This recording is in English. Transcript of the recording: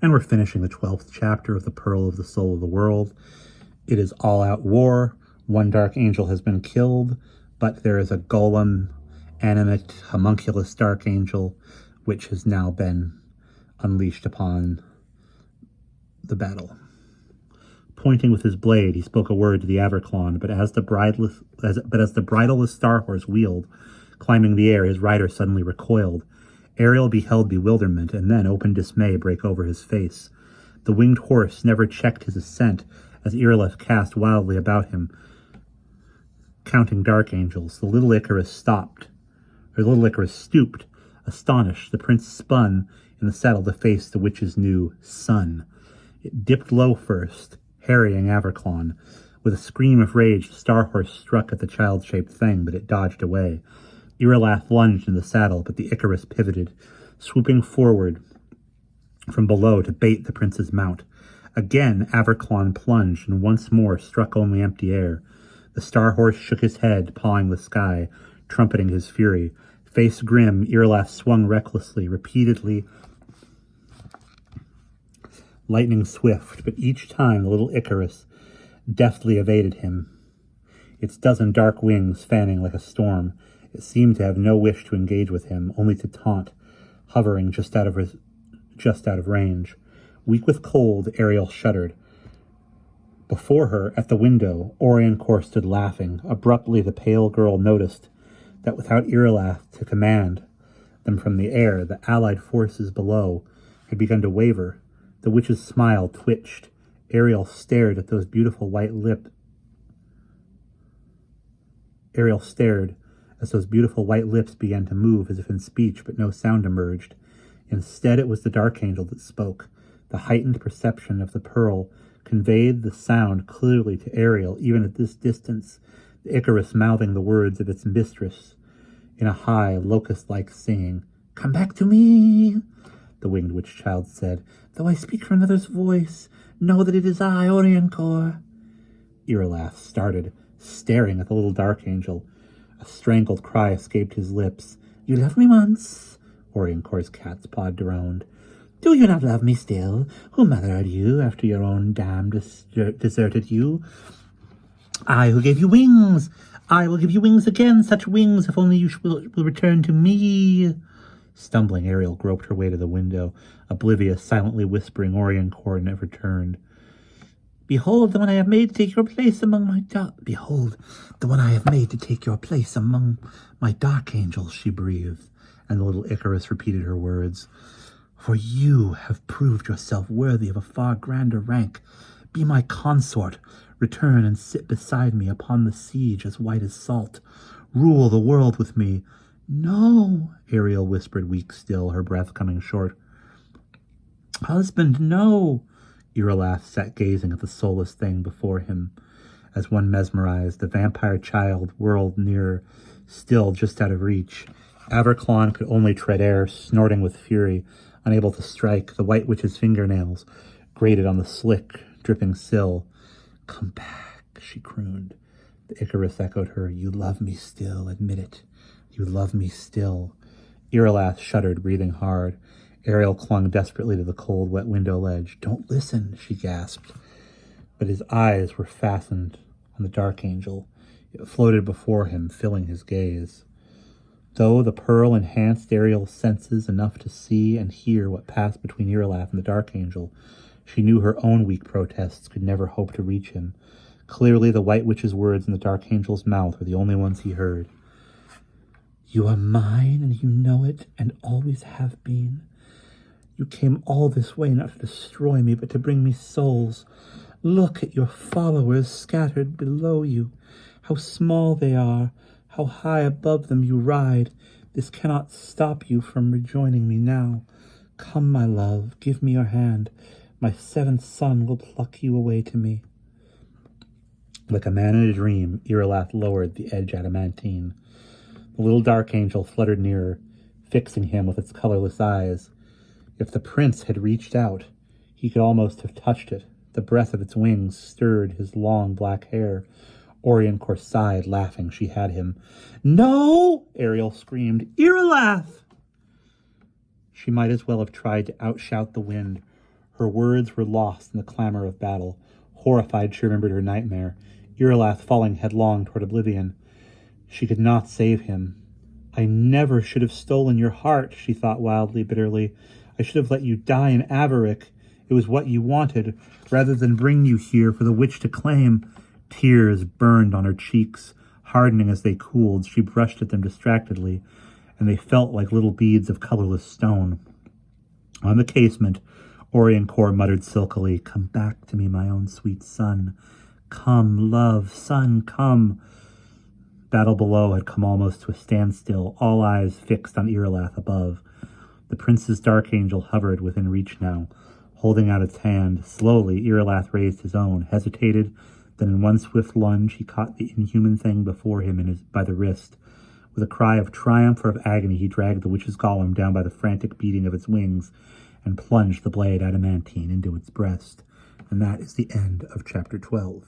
And we're finishing the 12th chapter of The Pearl of the Soul of the World. It is all-out war. One dark angel has been killed, but there is a golem, animate, homunculus dark angel, which has now been unleashed upon the battle. Pointing with his blade, he spoke a word to the Averclon, but as the bridleless star horse wheeled, climbing the air, his rider suddenly recoiled. Ariel beheld bewilderment, and then open dismay break over his face. The winged horse never checked his ascent, as Irileth cast wildly about him, counting dark angels. The little Icarus stooped. Astonished, the prince spun in the saddle to face the witch's new son. It dipped low first, harrying Averclon. With a scream of rage, the star horse struck at the child-shaped thing, but it dodged away. Irileth lunged in the saddle, but the Icarus pivoted, swooping forward from below to bait the prince's mount. Again, Averclon plunged, and once more struck only empty air. The star horse shook his head, pawing the sky, trumpeting his fury. Face grim, Irileth swung recklessly, repeatedly lightning swift, but each time the little Icarus deftly evaded him, its dozen dark wings fanning like a storm. It seemed to have no wish to engage with him, only to taunt, hovering just out of range. Weak with cold, Ariel shuddered. Before her, at the window, Oriancore stood laughing. Abruptly, the pale girl noticed that without Irileth to command them from the air, the allied forces below had begun to waver. The witch's smile twitched. Ariel stared at those beautiful white lips. Ariel stared as those beautiful white lips began to move as if in speech, but no sound emerged. Instead, it was the dark angel that spoke. The heightened perception of the pearl conveyed the sound clearly to Ariel, even at this distance, the Icarus mouthing the words of its mistress in a high, locust-like singing. "Come back to me," the winged witch child said. "Though I speak for another's voice, know that it is I, Oriancore." Irileth started, staring at the little dark angel. A strangled cry escaped his lips. "You loved me once," Oriancore's cat's paw droned. "Do you not love me still? Who mothered you after your own dam deserted you? I who gave you wings. I will give you wings again, such wings, if only you will return to me." Stumbling, Ariel groped her way to the window, oblivious, silently whispering. Oriancore never turned. "Behold the one I have made to take your place among my dark angels," she breathed, and the little Icarus repeated her words. "For you have proved yourself worthy of a far grander rank. Be my consort. Return and sit beside me upon the siege as white as salt. Rule the world with me." "No," Ariel whispered, weak still, her breath coming short. "Husband, no." Irileth sat gazing at the soulless thing before him. As one mesmerized, the vampire child whirled nearer, still just out of reach. Averclon could only tread air, snorting with fury, unable to strike. The white witch's fingernails grated on the slick, dripping sill. "Come back," she crooned. The Icarus echoed her. "You love me still, admit it. You love me still." Irileth shuddered, breathing hard. Ariel clung desperately to the cold, wet window ledge. "Don't listen," she gasped. But his eyes were fastened on the dark angel. It floated before him, filling his gaze. Though the pearl enhanced Ariel's senses enough to see and hear what passed between Irileth and the dark angel, she knew her own weak protests could never hope to reach him. Clearly, the white witch's words in the dark angel's mouth were the only ones he heard. "You are mine, and you know it, and always have been. You came all this way not to destroy me, but to bring me souls. Look at your followers scattered below you. How small they are, how high above them you ride. This cannot stop you from rejoining me now. Come, my love, give me your hand. My seventh son will pluck you away to me." Like a man in a dream, Irileth lowered the edge adamantine. The little dark angel fluttered nearer, fixing him with its colorless eyes. If the prince had reached out, he could almost have touched it. The breath of its wings stirred his long black hair. Oriancore sighed, laughing. She had him. "No!" Ariel screamed. "Irileth!" She might as well have tried to outshout the wind. Her words were lost in the clamor of battle. Horrified, she remembered her nightmare, Iralath falling headlong toward oblivion. She could not save him. I never should have stolen your heart, she thought wildly, bitterly. I should have let you die in Avaric. It was what you wanted, rather than bring you here for the witch to claim. Tears burned on her cheeks, hardening as they cooled. She brushed at them distractedly, and they felt like little beads of colorless stone. On the casement, Oriencore muttered silkily, "Come back to me, my own sweet son. Come, love, son, come." Battle below had come almost to a standstill, all eyes fixed on Iralath above. The prince's dark angel hovered within reach now, holding out its hand. Slowly, Iralath raised his own, hesitated, then in one swift lunge he caught the inhuman thing before him by the wrist. With a cry of triumph or of agony, he dragged the witch's golem down by the frantic beating of its wings and plunged the blade adamantine into its breast. And that is the end of chapter 12.